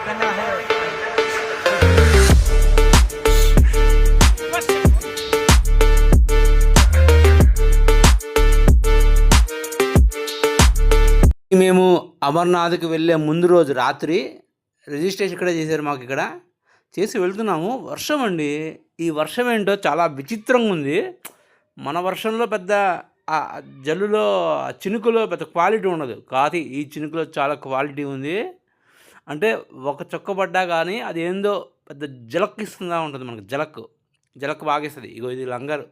करना है। మేము అమర్నాథ్కి వెళ్ళే ముందు రోజు రాత్రి రిజిస్ట్రేషన్ ఇక్కడ చేశారు. మాకు ఇక్కడ చేసి వెళ్తున్నాము. వర్షం అండి. ఈ వర్షం ఏంటో చాలా విచిత్రంగా ఉంది. మన వర్షంలో పెద్ద జల్లులో చినుకులో పెద్ద క్వాలిటీ ఉండదు. కాదు, ఈ చినుకులో చాలా క్వాలిటీ ఉంది. అంటే ఒక చుక్క పడ్డా కానీ అది ఏందో పెద్ద జలక్ ఇస్తుందా ఉంటుంది మనకు. జలక్ బాగా ఇస్తుంది. ఇగో ఇది లంగరు.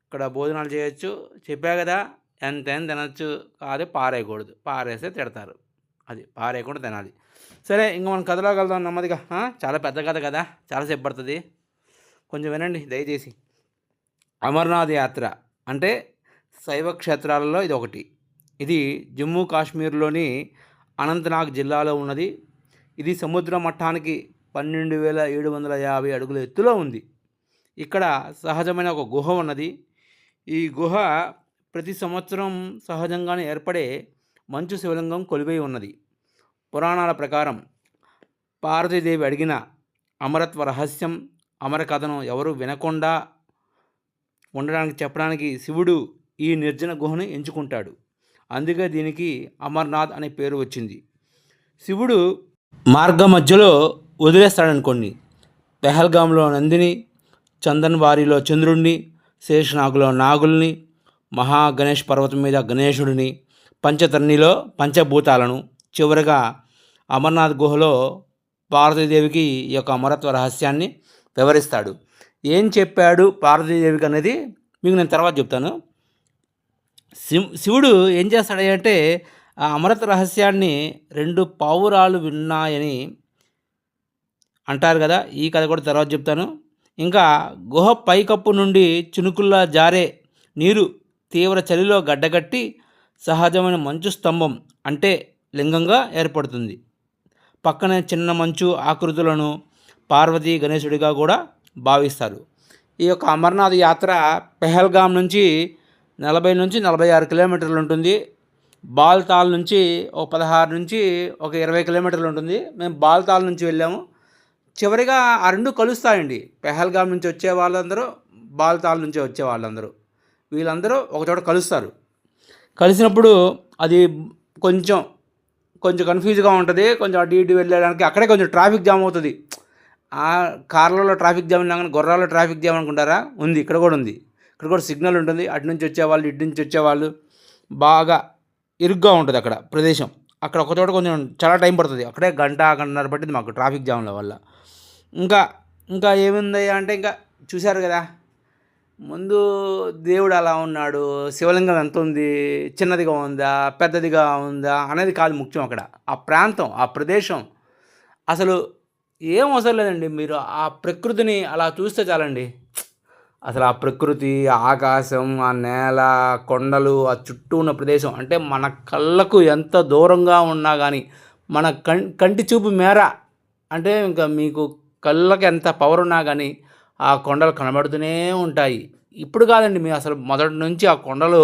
ఇక్కడ భోజనాలు చేయొచ్చు. చెప్పా కదా, ఎంతైనా తినచ్చు. కాదు, పారేయకూడదు. పారేస్తే తిడతారు. అది పారేయకుండా తినాలి. సరే, ఇంకా మనం కథలోకి వెళ్దాం నెమ్మదిగా. చాలా పెద్ద కథ కదా, చాలాసేపు పడుతుంది. కొంచెం వినండి దయచేసి. అమర్నాథ్ యాత్ర అంటే శైవ క్షేత్రాలలో ఇది ఒకటి. ఇది జమ్మూ కాశ్మీర్లోని అనంతనాగ్ జిల్లాలో ఉన్నది. ఇది సముద్ర మట్టానికి 12,750 అడుగుల ఎత్తులో ఉంది. ఇక్కడ సహజమైన ఒక గుహ ఉన్నది. ఈ గుహ ప్రతి సంవత్సరం సహజంగానే ఏర్పడే మంచు శివలింగం కొలువై ఉన్నది. పురాణాల ప్రకారం పార్వతీదేవి అడిగిన అమరత్వ రహస్యం, అమర కథను ఎవరు వినకుండా ఉండడానికి చెప్పడానికి శివుడు ఈ నిర్జన గుహను ఎంచుకుంటాడు. అందుకే దీనికి అమర్నాథ్ అనే పేరు వచ్చింది. శివుడు మార్గ మధ్యలో వదిలేస్తాడనుకోండి. పెహల్గాంలో నందిని, చందన్వారిలో చంద్రుడిని, శేషనాగులో నాగుల్ని, మహాగణేష్ పర్వతం మీద గణేశుడిని, పంచతర్ణిలో పంచభూతాలను, చివరిగా అమర్నాథ్ గుహలో పార్వతీదేవికి ఈ యొక్క అమరత్వ రహస్యాన్ని వివరిస్తాడు. ఏం చెప్పాడు పార్వతీదేవికి అనేది మీకు నేను తర్వాత చెప్తాను. శివుడు ఏం చేస్తాడంటే ఆ అమరత్వ రహస్యాన్ని 2 పావురాలు విన్నాయని అంటారు కదా. ఈ కథ కూడా తర్వాత చెప్తాను. ఇంకా గుహ పైకప్పు నుండి చినుకుల్లా జారే నీరు తీవ్ర చలిలో గడ్డగట్టి సహజమైన మంచు స్తంభం అంటే లింగంగా ఏర్పడుతుంది. పక్కనే చిన్న మంచు ఆకృతులను పార్వతీ గణేశుడిగా కూడా భావిస్తారు. ఈ యొక్క అమర్నాథ్ యాత్ర పెహల్గాం నుంచి 40 నుంచి 46 కిలోమీటర్లు ఉంటుంది. బాల్తాల్ నుంచి ఒక 16 నుంచి ఒక 20 కిలోమీటర్లు ఉంటుంది. మేము బాల్తాల్ నుంచి వెళ్ళాము. చివరిగా ఆ 2 కలుస్తాయండి. పెహల్గాం నుంచి వచ్చే వాళ్ళందరూ, బాల్తాల్ నుంచి వచ్చే వాళ్ళందరూ, వీళ్ళందరూ ఒకచోట కలుస్తారు. కలిసినప్పుడు అది కొంచెం కన్ఫ్యూజ్గా ఉంటుంది. కొంచెం అటు ఇటు వెళ్ళడానికి అక్కడే కొంచెం ట్రాఫిక్ జామ్ అవుతుంది. ఆ కార్లలో ట్రాఫిక్ జామ్ కానీ గుర్రాల్లో ట్రాఫిక్ జామ్ అనుకుంటారా, ఉంది. ఇక్కడ కూడా ఉంది. ఇక్కడ కూడా సిగ్నల్ ఉంటుంది. అటు నుంచి వచ్చేవాళ్ళు, ఇటు నుంచి వచ్చేవాళ్ళు, బాగా ఇరుగ్గా ఉంటుంది అక్కడ ప్రదేశం. అక్కడ ఒకచోట కొంచెం చాలా టైం పడుతుంది. అక్కడే గంటన్నర పట్టింది మాకు ట్రాఫిక్ జామ్ల వల్ల. ఇంకా ఏముంది అంటే, ఇంకా చూశారు కదా ముందు దేవుడు అలా ఉన్నాడు, శివలింగం ఎంత ఉంది, చిన్నదిగా ఉందా పెద్దదిగా ఉందా అనేది కాదు ముఖ్యం. అక్కడ ఆ ప్రాంతం, ఆ ప్రదేశం అసలు ఏం అవసరం లేదండి. మీరు ఆ ప్రకృతిని అలా చూస్తే చాలండి. అసలు ఆ ప్రకృతి, ఆకాశం, ఆ నేల, కొండలు, ఆ చుట్టూ ఉన్న ప్రదేశం అంటే మన కళ్ళకు ఎంత దూరంగా ఉన్నా కానీ, మన కంటి చూపు మేర అంటే ఇంకా మీకు కళ్ళకి ఎంత పవర్ ఉన్నా కానీ ఆ కొండలు కనబడుతూనే ఉంటాయి. ఇప్పుడు కాదండి, మీ అసలు మొదటి నుంచి ఆ కొండలు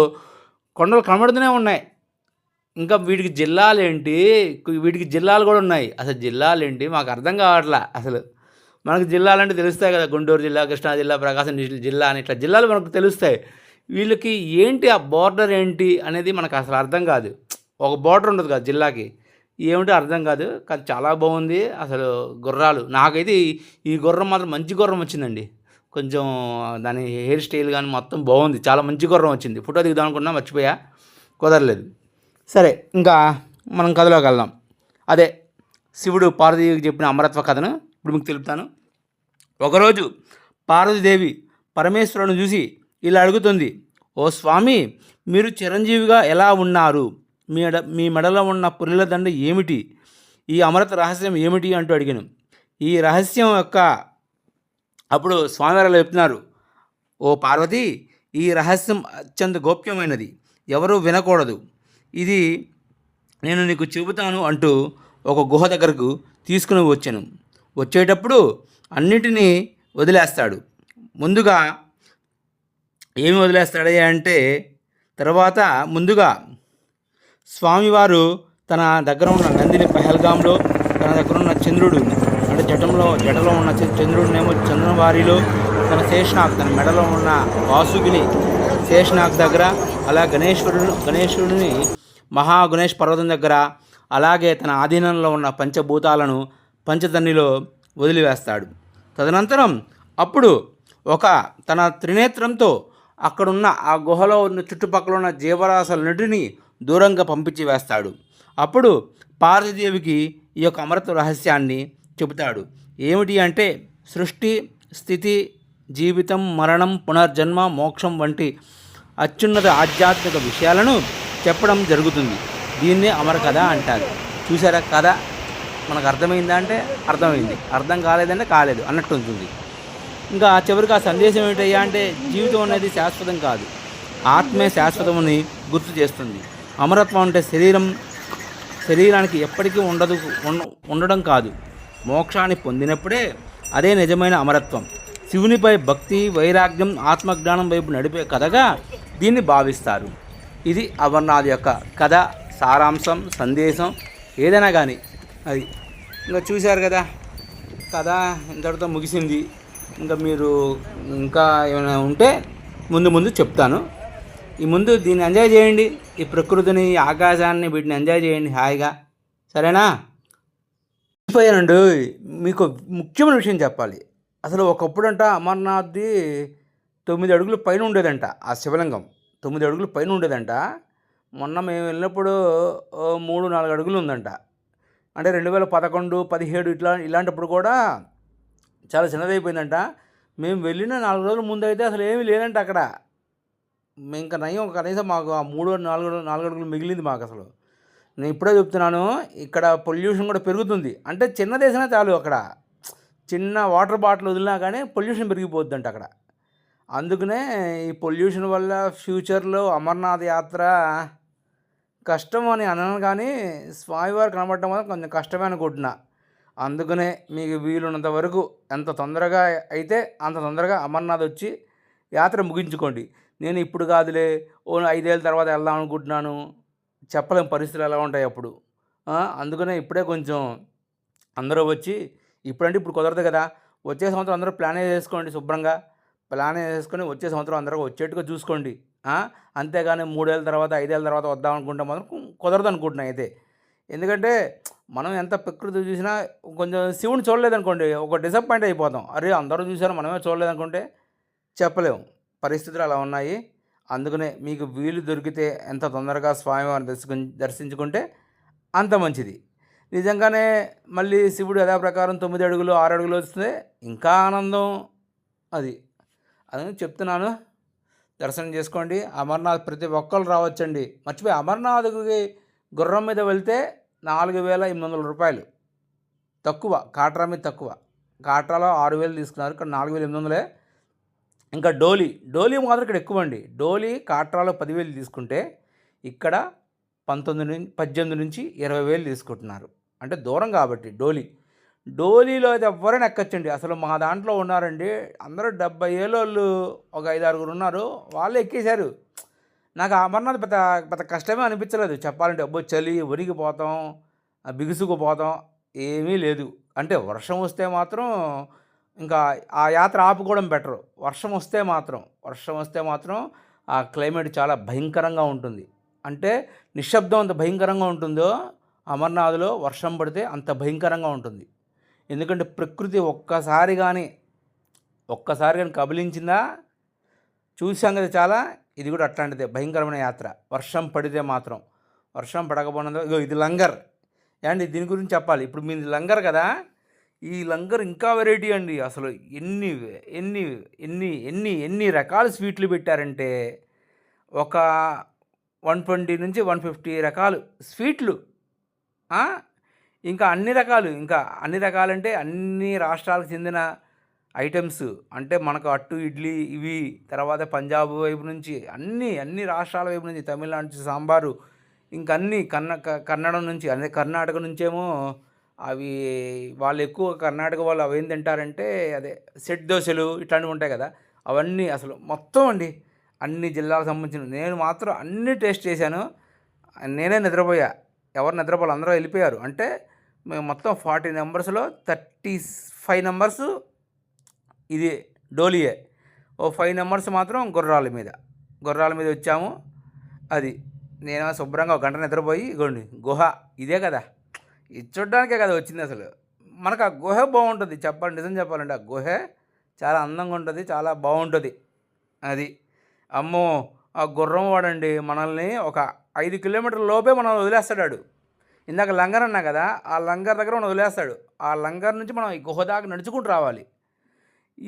కనబడుతూనే ఉన్నాయి. ఇంకా వీటికి జిల్లాలు ఏంటి, వీటికి జిల్లాలు కూడా ఉన్నాయి. అసలు జిల్లాలు ఏంటి మాకు అర్థం కావట్లా. అసలు మనకు జిల్లాలంటే తెలుస్తాయి కదా, గుంటూరు జిల్లా, కృష్ణా జిల్లా, ప్రకాశం జిల్లా అని ఇట్లా జిల్లాలు మనకు తెలుస్తాయి. వీళ్ళకి ఏంటి ఆ బోర్డర్ ఏంటి అనేది మనకు అసలు అర్థం కాదు. ఒక బోర్డర్ ఉండదు కదా జిల్లాకి, ఏమిటో అర్థం కాదు. కానీ చాలా బాగుంది అసలు గుర్రాలు. నాకైతే ఈ గుర్రం మాత్రం మంచి గుర్రం వచ్చిందండి. కొంచెం దాని హెయిర్ స్టైల్ కానీ మొత్తం బాగుంది. చాలా మంచి గుర్రం వచ్చింది. ఫోటో దిగుదాం అనుకున్నా, మర్చిపోయా, కుదరలేదు. సరే, ఇంకా మనం కథలోకి వెళ్దాం. అదే శివుడు పార్వతీదేవికి చెప్పిన అమరత్వ కథను ఇప్పుడు మీకు తెలుపుతాను. ఒకరోజు పార్వతీదేవి పరమేశ్వరుని చూసి ఇలా అడుగుతుంది: ఓ స్వామి, మీరు చిరంజీవిగా ఎలా ఉన్నారు? మీ మెడలో ఉన్న పుర్రెల దండ ఏమిటి? ఈ అమరత రహస్యం ఏమిటి అంటూ అడిగాను. ఈ రహస్యం యొక్క అప్పుడు స్వామివారు చెప్తున్నారు: ఓ పార్వతి, ఈ రహస్యం అత్యంత గోప్యమైనది, ఎవరూ వినకూడదు. ఇది నేను నీకు చెబుతాను అంటూ ఒక గుహ దగ్గరకు తీసుకుని వచ్చాను. వచ్చేటప్పుడు అన్నిటినీ వదిలేస్తాడు. ముందుగా ఏమి వదిలేస్తాడే అంటే, ముందుగా స్వామివారు తన దగ్గర ఉన్న నందిని పెహల్గాంలో, తన దగ్గర ఉన్న చంద్రుడు అంటే జటలో ఉన్న చంద్రుడినేమో చంద్రవారిలో తన శేషనాగ్ తన మెడలో ఉన్న వాసుగిని శేషనాగ్ దగ్గర, అలా గణేశుడిని మహాగణేష్ పర్వతం దగ్గర, అలాగే తన ఆధీనంలో ఉన్న పంచభూతాలను పంచతన్నిలో వదిలివేస్తాడు. తదనంతరం అప్పుడు తన త్రినేత్రంతో అక్కడున్న ఆ గుహలో ఉన్న చుట్టుపక్కల ఉన్న జీవరాశులన్నిటినీ దూరంగా పంపించి వేస్తాడు. అప్పుడు పార్వతీదేవికి ఈ యొక్క అమృత రహస్యాన్ని చెబుతాడు. ఏమిటి అంటే సృష్టి, స్థితి, జీవితం, మరణం, పునర్జన్మ, మోక్షం వంటి అత్యున్నత ఆధ్యాత్మిక విషయాలను చెప్పడం జరుగుతుంది. దీన్నే అమర కథ అంటారు. చూసారా కథ మనకు అర్థమైందా అంటే అర్థమైంది, అర్థం కాలేదంటే కాలేదు అన్నట్టు ఉంటుంది. ఇంకా చివరికి ఆ సందేశం ఏమిటయ్యా అంటే జీవితం అనేది శాశ్వతం కాదు, ఆత్మే శాశ్వతమని గుర్తు చేస్తుంది. అమరత్వం అంటే శరీరానికి ఎప్పటికీ ఉండడం కాదు, మోక్షాన్ని పొందినప్పుడే అదే నిజమైన అమరత్వం. శివునిపై భక్తి, వైరాగ్యం, ఆత్మజ్ఞానం వైపు నడిపే కథగా దీన్ని భావిస్తారు. ఇది అమర్నాథ్ యొక్క కథ సారాంశం, సందేశం ఏదైనా కానీ అది. ఇంకా చూశారు కదా కథ ఇంతటితో ముగిసింది. ఇంకా మీరు ఇంకా ఏమైనా ఉంటే ముందు చెప్తాను. ఈ ముందు దీన్ని ఎంజాయ్ చేయండి, ఈ ప్రకృతిని, ఆకాశాన్ని, వీటిని ఎంజాయ్ చేయండి హాయిగా, సరేనా? అయిపోయానండి. మీకు ముఖ్యమైన విషయం చెప్పాలి. అసలు ఒకప్పుడంట అమర్నాథ్ది 9 అడుగుల పైన ఉండేదంట. ఆ శివలింగం 9 అడుగుల పైన ఉండేదంట. మొన్న మేము వెళ్ళినప్పుడు 3-4 అడుగులు ఉందంట. అంటే 2011, 17 ఇలాంటప్పుడు కూడా చాలా చిన్నదైపోయిందంట. మేము వెళ్ళిన 4 రోజుల ముందు అయితే అసలు ఏమీ లేదంట అక్కడ. ఇంకా నయం కనీసం మాకు ఆ 3-4 అడుగులు మిగిలింది మాకు. అసలు నేను ఇప్పుడే చెప్తున్నాను, ఇక్కడ పొల్యూషన్ కూడా పెరుగుతుంది. అంటే చిన్నదేసినా చాలు, అక్కడ చిన్న వాటర్ బాటిల్ వదిలినా కానీ పొల్యూషన్ పెరిగిపోద్దంట అక్కడ. అందుకనే ఈ పొల్యూషన్ వల్ల ఫ్యూచర్లో అమర్నాథ్ యాత్ర కష్టం అని అనను, కానీ స్వామివారు కనబడటం వల్ల కొంచెం కష్టమే అనుకుంటున్నా. అందుకనే మీకు వీలున్నంత వరకు ఎంత తొందరగా అయితే అంత తొందరగా అమర్నాథ్ వచ్చి యాత్ర ముగించుకోండి. నేను ఇప్పుడు కాదులే, 5 ఏళ్ళ తర్వాత వెళ్దాం అనుకుంటున్నాను, చెప్పలేం పరిస్థితులు ఎలా ఉంటాయి అప్పుడు. అందుకనే ఇప్పుడే కొంచెం అందరూ వచ్చి, ఇప్పుడంటే ఇప్పుడు కుదరదు కదా, వచ్చే సంవత్సరం అందరూ ప్లాన్ వేసుకోండి, శుభ్రంగా ప్లాన్ వేసుకొని వచ్చే సంవత్సరం అందరూ వచ్చేట్టుగా చూసుకోండి. అంతేగాని 3 ఏళ్ళ తర్వాత 5 ఏళ్ళ తర్వాత వద్దాం అనుకుంటే మాత్రం కుదరదు అనుకుంటున్నాను అయితే. ఎందుకంటే మనం ఎంత ప్రకృతి చూసినా కొంచెం శివుని చూడలేదనుకోండి ఒక డిసప్పాయింట్ అయిపోతాం. అరే అందరూ చూసారు మనమే చూడలేదనుకుంటే చెప్పలేము, పరిస్థితులు అలా ఉన్నాయి. అందుకనే మీకు వీలు దొరికితే ఎంత తొందరగా స్వామివారిని దర్శించుకుంటే అంత మంచిది. నిజంగానే మళ్ళీ శివుడు యథాప్రకారం 9 అడుగులు 6 అడుగులు వస్తే ఇంకా ఆనందం. అది చెప్తున్నాను, దర్శనం చేసుకోండి. అమర్నాథ్ ప్రతి ఒక్కరు రావచ్చండి. మర్చిపోయి అమర్నాథ్కి గుర్రం మీద వెళ్తే 4,800 రూపాయలు తక్కువ, కాట్రా మీద తక్కువ. కాట్రాలో 6,000 తీసుకున్నారు, ఇక్కడ 4,800. ఇంకా డోలీ మాత్రం ఇక్కడ ఎక్కువ అండి. డోలీ కాట్రాలో 10,000 తీసుకుంటే ఇక్కడ 18 నుంచి 20,000 తీసుకుంటున్నారు. అంటే దూరం కాబట్టి డోలీలో అయితే ఎవరైనా ఎక్కచ్చండి. అసలు మా దాంట్లో ఉన్నారండి అందరూ 70 ఏళ్ళోళ్ళు, ఒక 5-6 ఉన్నారు, వాళ్ళు ఎక్కేశారు. నాకు అమర్నాథ్ పెద్ద కష్టమే అనిపించలేదు చెప్పాలంటే. చలి వణికిపోతాం, బిగుసుకుపోతాం, ఏమీ లేదు. అంటే వర్షం వస్తే మాత్రం ఇంకా ఆ యాత్ర ఆపుకోవడం బెటరు. వర్షం వస్తే మాత్రం ఆ క్లైమేట్ చాలా భయంకరంగా ఉంటుంది. అంటే నిశ్శబ్దం అంత భయంకరంగా ఉంటుందో అమర్నాథ్లో వర్షం పడితే అంత భయంకరంగా ఉంటుంది. ఎందుకంటే ప్రకృతి ఒక్కసారి కానీ కబలించిందా చూసాం కదా చాలా. ఇది కూడా అట్లాంటిదే, భయంకరమైన యాత్ర. వర్షం పడితే మాత్రం, వర్షం పడకపోయినా ఇది లంగర్ అండి. దీని గురించి చెప్పాలి. ఇప్పుడు మీది లంగర్ కదా, ఈ లంగర్ ఇంకా వెరైటీ అండి. అసలు ఎన్ని రకాల స్వీట్లు పెట్టారంటే ఒక 120 నుంచి 150 రకాలు స్వీట్లు. ఇంకా అన్ని రకాలంటే అన్ని రాష్ట్రాలకు చెందిన ఐటమ్స్. అంటే మనకు అట్టు ఇడ్లీ ఇవి, తర్వాత పంజాబ్ వైపు నుంచి అన్ని రాష్ట్రాల వైపు నుంచి, తమిళనాడు నుంచి సాంబారు, ఇంకా అన్నీ కన్నడం నుంచి, అదే కర్ణాటక నుంచేమో అవి వాళ్ళు ఎక్కువ కర్ణాటక వాళ్ళు అవి ఏం తింటారంటే అదే సెట్ దోశలు ఇట్లాంటివి ఉంటాయి కదా, అవన్నీ అసలు మొత్తం అండి అన్ని జిల్లాలకు సంబంధించిన. నేను మాత్రం అన్నీ టేస్ట్ చేశాను. నేనే నిద్రపోయా, ఎవరు నిద్రపోవాలి, అందరూ వెళ్ళిపోయారు. అంటే మేము మొత్తం 40 నెంబర్స్లో 35 నెంబర్స్ ఇది డోలియే, ఓ 5 నెంబర్స్ మాత్రం గుర్రాల మీద వచ్చాము. అది నేను శుభ్రంగా ఒక గంట నిద్రపోయి ఇగోండి గుహ ఇదే కదా, ఇది చూడ్డానికే కదా వచ్చింది. అసలు మనకు ఆ గుహ బాగుంటుంది, నిజం చెప్పాలంటే ఆ గుహ చాలా అందంగా ఉంటుంది, చాలా బాగుంటుంది. అది అమ్మో ఆ గుర్రం వాడండి మనల్ని ఒక 5 కిలోమీటర్ల లోపే మనం వదిలేస్తాడు. ఇందాక లంగర్ అన్నా కదా, ఆ లంగర్ దగ్గర మనం వదిలేస్తాడు. ఆ లంగర్ నుంచి మనం ఈ గుహ దాకా నడుచుకుంటూ రావాలి.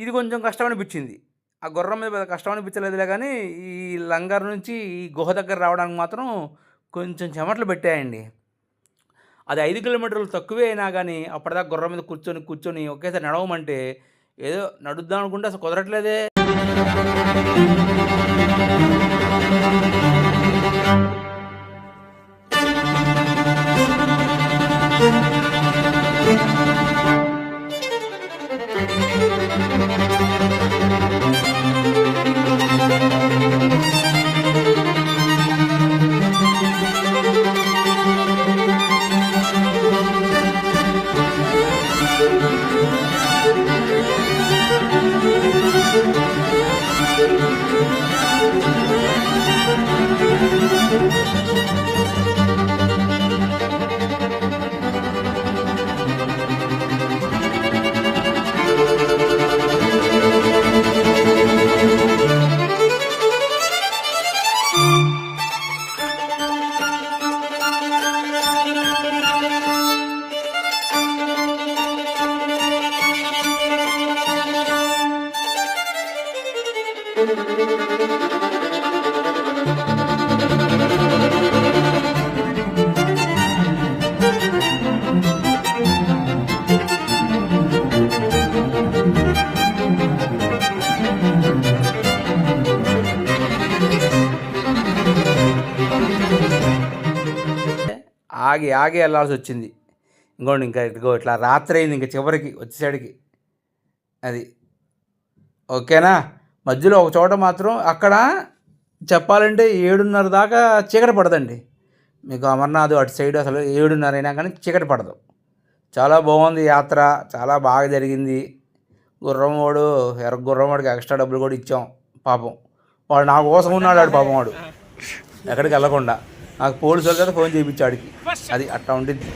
ఇది కొంచెం కష్టం అనిపించింది. ఆ గుర్రం మీద పెద్ద కష్టం అనిపించలేదులే, కానీ ఈ లంగర్ నుంచి ఈ గుహ దగ్గర రావడానికి మాత్రం కొంచెం చెమటలు పెట్టాయండి. అది 5 కిలోమీటర్లు తక్కువే అయినా కానీ అప్పటిదాకా గుర్రం మీద కూర్చొని ఒకేసారి నడవమంటే ఏదో నడుద్దాం అనుకుంటే అసలు కుదరట్లేదే. ఆగి వెళ్ళాల్సి వచ్చింది. ఇంకోండి ఇదిగో ఇట్లా రాత్రి అయింది, ఇంకా చివరికి వచ్చేసరికి. అది ఓకేనా. మధ్యలో ఒక చోట మాత్రం అక్కడ చెప్పాలంటే 7:30 దాకా చీకటి పడదండి మీకు. అమర్నాథ్ అటు సైడ్ అసలు 7:30 అయినా కానీ చీకటి పడదు. చాలా బాగుంది యాత్ర, చాలా బాగా జరిగింది. గుర్రంవాడికి ఎక్స్ట్రా డబ్బులు కూడా ఇచ్చాం. పాపం వాడు నా కోసం ఉన్నాడు, పాపం వాడు ఎక్కడికి వెళ్ళకుండా నాకు పోలీసు వాళ్ళతో ఫోన్ చేయించాడికి. అది అట్లా ఉంటుంది.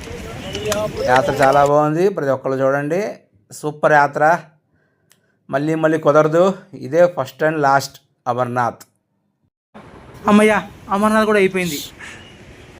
యాత్ర చాలా బాగుంది, ప్రతి ఒక్కళ్ళు చూడండి. సూపర్ యాత్ర, మళ్ళీ కుదరదు. ఇదే ఫస్ట్ అండ్ లాస్ట్ అమర్నాథ్. అమ్మయ్య, అమర్నాథ్ కూడా అయిపోయింది.